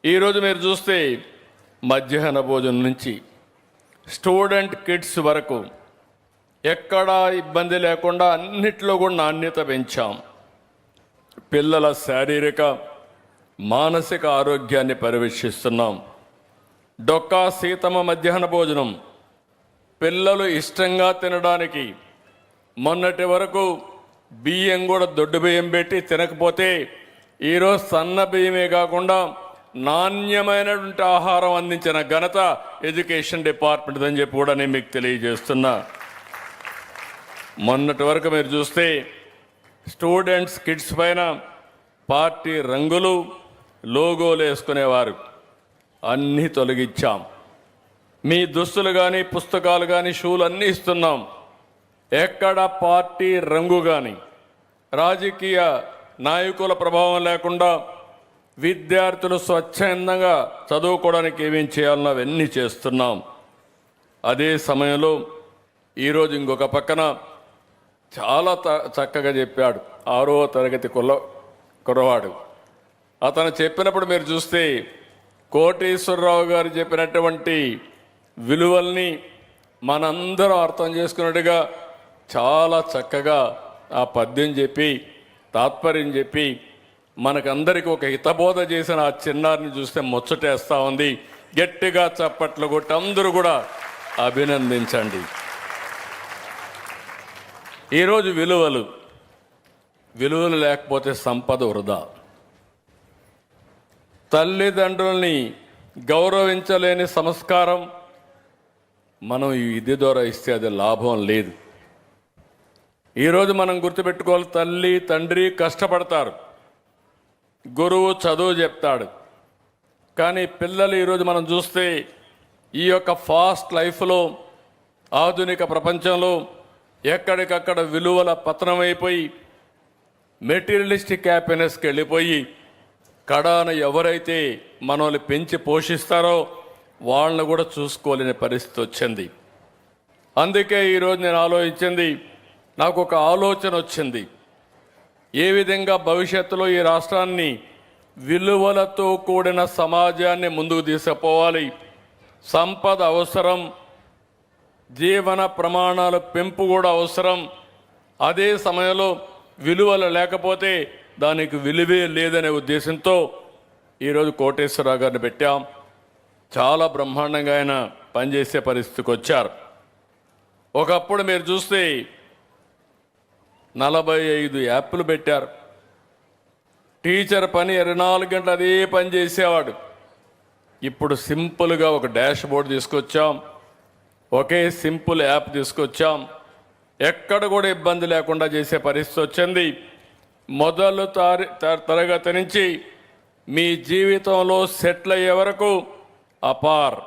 ఈరోజు మీరు చూస్తే మధ్యాహ్న భోజనం నుంచి స్టూడెంట్ కిడ్స్ వరకు ఎక్కడా ఇబ్బంది లేకుండా అన్నిట్లో కూడా నాణ్యత పెంచాం. పిల్లల శారీరక మానసిక ఆరోగ్యాన్ని పర్యవేక్షిస్తున్నాం. డొక్కా సీతమ్మ మధ్యాహ్న భోజనం పిల్లలు ఇష్టంగా తినడానికి మొన్నటి వరకు బియ్యం కూడా దొడ్డు బియ్యం పెట్టి తినకపోతే ఈరోజు సన్న బియ్యమే కాకుండా నాణ్యమైనటువంటి ఆహారం అందించిన ఘనత ఎడ్యుకేషన్ డిపార్ట్మెంట్ అని చెప్పి కూడా నేను మీకు తెలియజేస్తున్నా. మొన్నటి వరకు మీరు చూస్తే స్టూడెంట్స్ కిడ్స్ పైన పార్టీ రంగులు లోగోలు వేసుకునేవారు, అన్నీ తొలగించాం. మీ దుస్తులు కానీ పుస్తకాలు కానీ షూలు అన్నీ ఇస్తున్నాం. ఎక్కడ పార్టీ రంగు కానీ రాజకీయ నాయకుల ప్రభావం లేకుండా విద్యార్థులు స్వచ్ఛందంగా చదువుకోవడానికి ఏమేం చేయాలన్నా అవన్నీ చేస్తున్నాం. అదే సమయంలో ఈరోజు ఇంకొక పక్కన చాలా చక్కగా చెప్పాడు 6వ తరగతి కుర్రవాడు. అతను చెప్పినప్పుడు మీరు చూస్తే కోటేశ్వరరావు గారు చెప్పినటువంటి విలువల్ని మనందరం అర్థం చేసుకున్నట్టుగా చాలా చక్కగా ఆ పద్యం చెప్పి తాత్పర్యం చెప్పి మనకందరికీ ఒక హితబోధ చేసిన ఆ చిన్నారిని చూస్తే ముచ్చటేస్తూ ఉంది. గట్టిగా చప్పట్లు కొట్టి అందరూ కూడా అభినందించండి. ఈరోజు విలువలు లేకపోతే సంపద వృధా. తల్లిదండ్రుల్ని గౌరవించలేని సంస్కారం మనం ఈ విద్య ద్వారా ఇస్తే అది లాభం లేదు. ఈరోజు మనం గుర్తుపెట్టుకోవాలి, తల్లి తండ్రి కష్టపడతారు, గురువు చదువు చెప్తాడు. కానీ పిల్లలు ఈరోజు మనం చూస్తే ఈ యొక్క ఫాస్ట్ లైఫ్లో ఆధునిక ప్రపంచంలో ఎక్కడికక్కడ విలువల పతనమైపోయి మెటీరియలిస్టిక్ హ్యాపీనెస్కి వెళ్ళిపోయి కడాన ఎవరైతే మనల్ని పెంచి పోషిస్తారో వాళ్ళని కూడా చూసుకోలేని పరిస్థితి వచ్చింది. అందుకే ఈరోజు నేను ఆలోచించింది, నాకు ఒక ఆలోచన వచ్చింది. ఏ విధంగా భవిష్యత్తులో ఈ రాష్ట్రాన్ని విలువలతో కూడిన సమాజాన్ని ముందుకు తీసుకుపోవాలి. సంపద అవసరం, జీవన ప్రమాణాల పెంపు కూడా అవసరం. అదే సమయంలో విలువలు లేకపోతే దానికి విలువే లేదనే ఉద్దేశంతో ఈరోజు కోటేశ్వరరావు గారిని పెట్టాం. చాలా బ్రహ్మాండంగా ఆయన పనిచేసే పరిస్థితికి వచ్చారు. ఒకప్పుడు మీరు చూస్తే 45 యాప్లు పెట్టారు. టీచర్ పని 24 గంటలు అదే పని చేసేవాడు. ఇప్పుడు సింపుల్గా ఒక డాష్ బోర్డు తీసుకొచ్చాం, ఒకే సింపుల్ యాప్ తీసుకొచ్చాం. ఎక్కడ కూడా ఇబ్బంది లేకుండా చేసే పరిస్థితి వచ్చింది. మొదలు తరగతి నుంచి మీ జీవితంలో సెటిల్ అయ్యే వరకు అపార్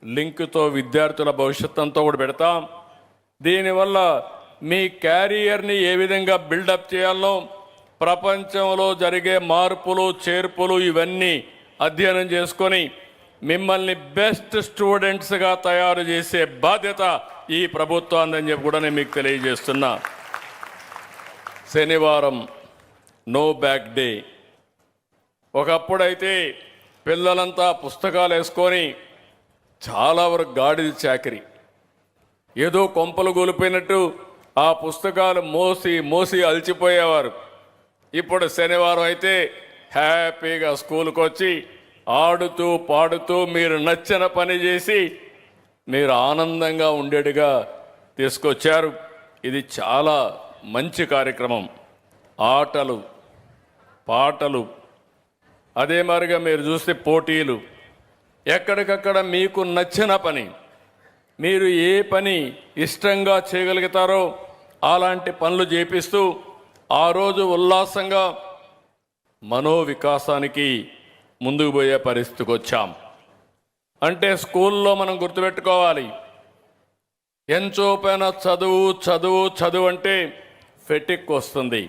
లింక్తో విద్యార్థుల భవిష్యత్తు అంతా కూడా పెడతాం. దీనివల్ల మీ క్యారియర్ని ఏ విధంగా బిల్డప్ చేయాలో, ప్రపంచంలో జరిగే మార్పులు చేర్పులు ఇవన్నీ అధ్యయనం చేసుకొని మిమ్మల్ని బెస్ట్ స్టూడెంట్స్గా తయారు చేసే బాధ్యత ఈ ప్రభుత్వాన్ని చెప్పి కూడా నేను మీకు తెలియజేస్తున్నా. శనివారం నో బ్యాక్ డే. ఒకప్పుడైతే పిల్లలంతా పుస్తకాలు వేసుకొని చాలా వరకు గాడిద చాకరీ, ఏదో కొంపలు గొలిపోయినట్టు ఆ పుస్తకాలు మోసి అలసిపోయేవారు. ఇప్పుడు శనివారం అయితే హ్యాపీగా స్కూల్కి వచ్చి ఆడుతూ పాడుతూ మీరు నచ్చిన పని చేసి మీరు ఆనందంగా ఉండేట్టుగా తీసుకొచ్చారు. ఇది చాలా మంచి కార్యక్రమం. ఆటలు పాటలు, అదే మాదిరిగా మీరు చూస్తే పోటీలు, ఎక్కడికక్కడ మీకు నచ్చిన పని, మీరు ఏ పని ఇష్టంగా చేయగలుగుతారో అలాంటి పనులు చేపిస్తూ ఆ రోజు ఉల్లాసంగా మనోవికాసానికి ముందుకు పోయే పరిస్థితికి వచ్చాం. అంటే స్కూల్లో మనం గుర్తుపెట్టుకోవాలి, ఎంచోపైన చదువు చదువు చదువు అంటే ఫెటిక్ వస్తుంది.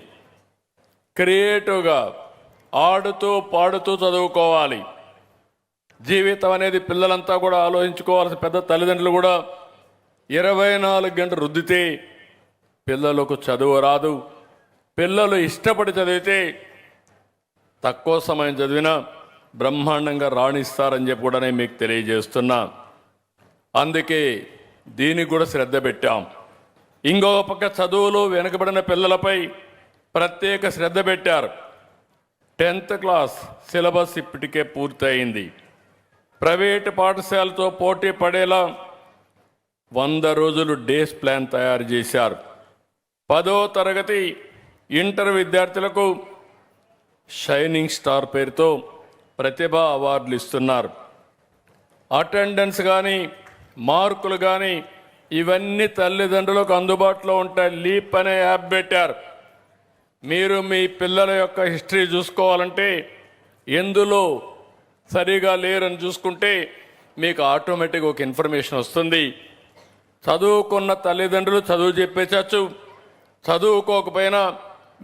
క్రియేటివ్గా ఆడుతూ పాడుతూ చదువుకోవాలి. జీవితం అనేది పిల్లలంతా కూడా ఆలోచించుకోవాల్సిన పెద్ద తల్లిదండ్రులు కూడా 24 గంటలు రుద్దితే పిల్లలకు చదువు రాదు. పిల్లలు ఇష్టపడి చదివితే తక్కువ సమయం చదివినా బ్రహ్మాండంగా రాణిస్తారని చెప్పి కూడా నేను మీకు తెలియజేస్తున్నా. అందుకే దీనికి కూడా శ్రద్ధ పెట్టాం. ఇంకో పక్క చదువులో వెనుకబడిన పిల్లలపై ప్రత్యేక శ్రద్ధ పెట్టారు. 10th క్లాస్ సిలబస్ ఇప్పటికే పూర్తయింది. ప్రైవేటు పాఠశాలతో పోటీ పడేలా 100 రోజులు డేస్ ప్లాన్ తయారు చేశారు. 10వ తరగతి ఇంటర్ విద్యార్థులకు షైనింగ్ స్టార్ పేరుతో ప్రతిభా అవార్డులు ఇస్తున్నారు. అటెండెన్స్ కానీ మార్కులు కానీ ఇవన్నీ తల్లిదండ్రులకు అందుబాటులో ఉంటాయి. లీప్ అనే యాప్ పెట్టారు. మీరు మీ పిల్లల యొక్క హిస్టరీ చూసుకోవాలంటే ఎందులో సరిగా లేరని చూసుకుంటే మీకు ఆటోమేటిక్గా ఒక ఇన్ఫర్మేషన్ వస్తుంది. చదువుకున్న తల్లిదండ్రులు చదువు చెప్పేచచ్చు, చదువుకోకపోయినా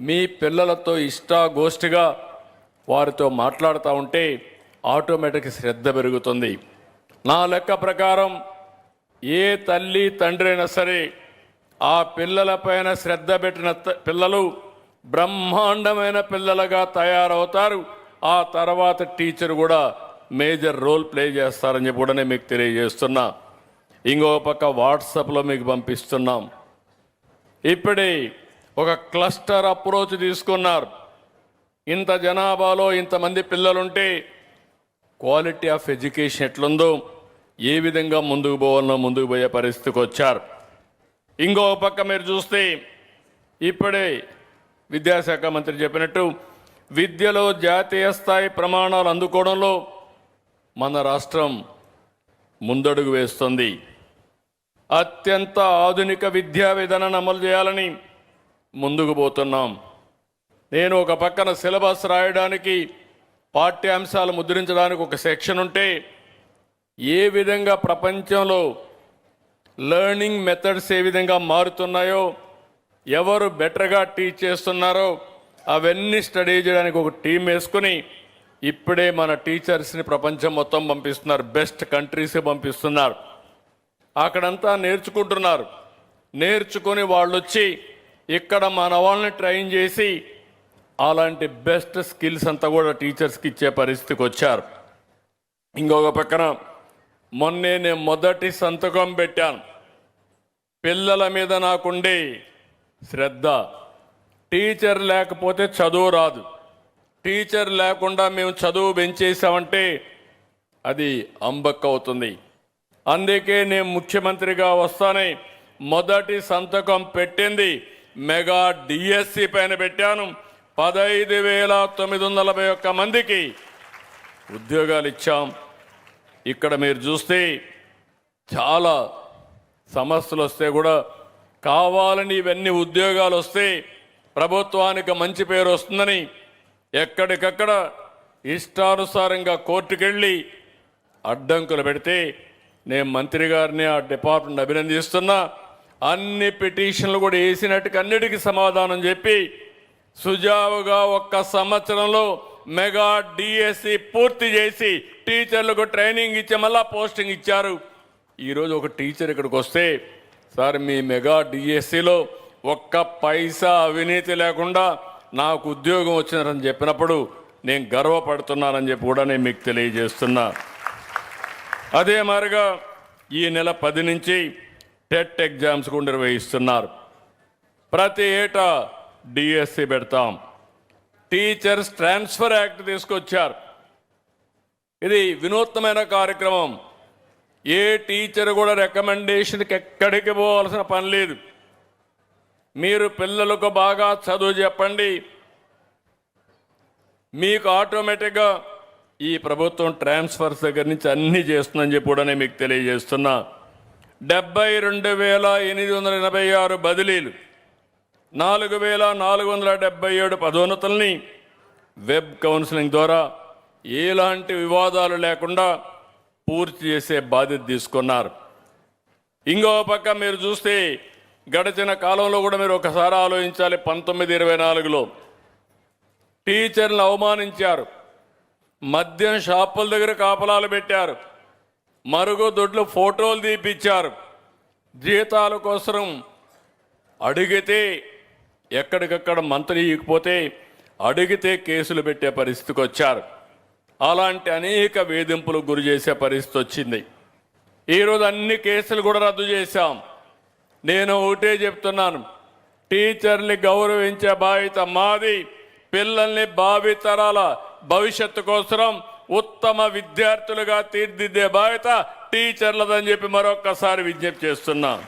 మీ పిల్లలతో ఇష్టాగోష్ఠిగా వారితో మాట్లాడుతూ ఉంటే ఆటోమేటిక్ శ్రద్ధ పెరుగుతుంది. నా లెక్క ప్రకారం ఏ తల్లి తండ్రి అయినా సరే ఆ పిల్లలపైన శ్రద్ధ పెట్టిన పిల్లలు బ్రహ్మాండమైన పిల్లలుగా తయారవుతారు. ఆ తర్వాత టీచర్ కూడా మేజర్ రోల్ ప్లే చేస్తారని చెప్పి కూడా నేను మీకు తెలియజేస్తున్నా. ఇంకో పక్క వాట్సాప్లో మీకు పంపిస్తున్నాం. ఇప్పుడే ఒక క్లస్టర్ అప్రోచ్ తీసుకున్నారు. ఇంత జనాభాలో ఇంతమంది పిల్లలుంటే క్వాలిటీ ఆఫ్ ఎడ్యుకేషన్ ఎట్లుందో, ఏ విధంగా ముందుకు పోవాలనో ముందుకు పోయే పరిస్థితికి వచ్చారు. ఇంకో పక్క మీరు చూస్తే ఇప్పుడే విద్యాశాఖ మంత్రి చెప్పినట్టు విద్యలో జాతీయ స్థాయి ప్రమాణాలు అందుకోవడంలో మన రాష్ట్రం ముందడుగు వేస్తుంది. అత్యంత ఆధునిక విద్యా విధానాన్ని అమలు చేయాలని ముందుకు పోతున్నాం. నేను ఒక పక్కన సిలబస్ రాయడానికి, పాఠ్యాంశాలు ముద్రించడానికి ఒక సెక్షన్ ఉంటే ఏ విధంగా ప్రపంచంలో లెర్నింగ్ మెథడ్స్ ఏ విధంగా మారుతున్నాయో, ఎవరు బెటర్గా టీచ్ చేస్తున్నారో అవన్నీ స్టడీ చేయడానికి ఒక టీం వేసుకుని ఇప్పుడే మన టీచర్స్ని ప్రపంచం మొత్తం పంపిస్తున్నారు. బెస్ట్ కంట్రీస్కి పంపిస్తున్నారు. అక్కడంతా నేర్చుకుంటున్నారు. నేర్చుకొని వాళ్ళు వచ్చి ఇక్కడ మన వాళ్ళని ట్రైన్ చేసి అలాంటి బెస్ట్ స్కిల్స్ అంతా కూడా టీచర్స్కి ఇచ్చే పరిస్థితికి వచ్చారు. ఇంకొక పక్కన మొన్నే నేను మొదటి సంతకం పెట్టాను. పిల్లల మీద నాకుండే శ్రద్ధ. టీచర్ లేకపోతే చదువు రాదు. టీచర్ లేకుండా మేము చదువు పెంచేసామంటే అది అంబక్ అవుతుంది. అందుకే నేను ముఖ్యమంత్రిగా వస్తానే మొదటి సంతకం పెట్టింది మెగా డిఎస్సి పైన పెట్టాను. 15,941 మందికి ఉద్యోగాలు ఇచ్చాం. ఇక్కడ మీరు చూస్తే చాలా సమస్యలు వస్తే కూడా కావాలని ఇవన్నీ ఉద్యోగాలు వస్తే ప్రభుత్వానికి మంచి పేరు వస్తుందని ఎక్కడికక్కడ ఇష్టానుసారంగా కోర్టుకెళ్ళి అడ్డంకులు పెడితే నేను మంత్రి గారిని ఆ డిపార్ట్మెంట్ అభినందిస్తున్నా. అన్ని పిటిషన్లు కూడా వేసినట్టుగా అన్నిటికీ సమాధానం చెప్పి సుజావుగా 1 సంవత్సరంలో మెగా డిఎస్సి పూర్తి చేసి టీచర్లకు ట్రైనింగ్ ఇచ్చి మళ్ళా పోస్టింగ్ ఇచ్చారు. ఈరోజు ఒక టీచర్ ఇక్కడికి వస్తే, సార్ మీ మెగా డిఎస్సిలో 1 పైసా అవినీతి లేకుండా నాకు ఉద్యోగం వచ్చిందని చెప్పినప్పుడు నేను గర్వపడుతున్నానని చెప్పి కూడా నేను మీకు తెలియజేస్తున్నా. అదే మాదిరిగా ఈ నెల 10 నుంచి టెట్ ఎగ్జామ్స్ కూడా నిర్వహిస్తున్నారు. ప్రతి ఏటా డిఎస్సి పెడతాం. టీచర్స్ ట్రాన్స్ఫర్ యాక్ట్ తీసుకొచ్చారు. ఇది వినూత్నమైన కార్యక్రమం. ఏ టీచర్ కూడా రికమెండేషన్కి ఎక్కడికి పోవాల్సిన పని లేదు. మీరు పిల్లలకు బాగా చదువు చెప్పండి, మీకు ఆటోమేటిక్గా ఈ ప్రభుత్వం ట్రాన్స్ఫర్స్ దగ్గర నుంచి అన్నీ చేస్తుందని చెప్పి కూడా నేను మీకు తెలియజేస్తున్నా. 72,886 బదిలీలు, 4,477 పదోన్నతుల్ని వెబ్ కౌన్సిలింగ్ ద్వారా ఎలాంటి వివాదాలు లేకుండా పూర్తి చేసే బాధ్యత తీసుకున్నారు. ఇంకో పక్క మీరు చూస్తే గడిచిన కాలంలో కూడా మీరు ఒకసారి ఆలోచించాలి. 1924లో టీచర్లను అవమానించారు. మద్యం షాపుల దగ్గర కాపలాలు పెట్టారు. మరుగుదొడ్లు ఫోటోలు తీపిచ్చారు. జీతాల కోసం అడిగితే ఎక్కడికక్కడ మంత్రి ఇకపోతే అడిగితే కేసులు పెట్టే పరిస్థితికి వచ్చారు. అలాంటి అనేక వేధింపులకు గురి చేసే పరిస్థితి వచ్చింది. ఈరోజు అన్ని కేసులు కూడా రద్దు చేశాం. నేను ఒకటే చెప్తున్నాను, టీచర్ని గౌరవించే బాధ్యత మాది. పిల్లల్ని భావితరాల భవిష్యత్తు కోసం ఉత్తమ విద్యార్థులుగా తీర్చిదిద్దే బాధ్యత టీచర్లదని చెప్పి మరొక్కసారి విజ్ఞప్తి చేస్తున్నాను.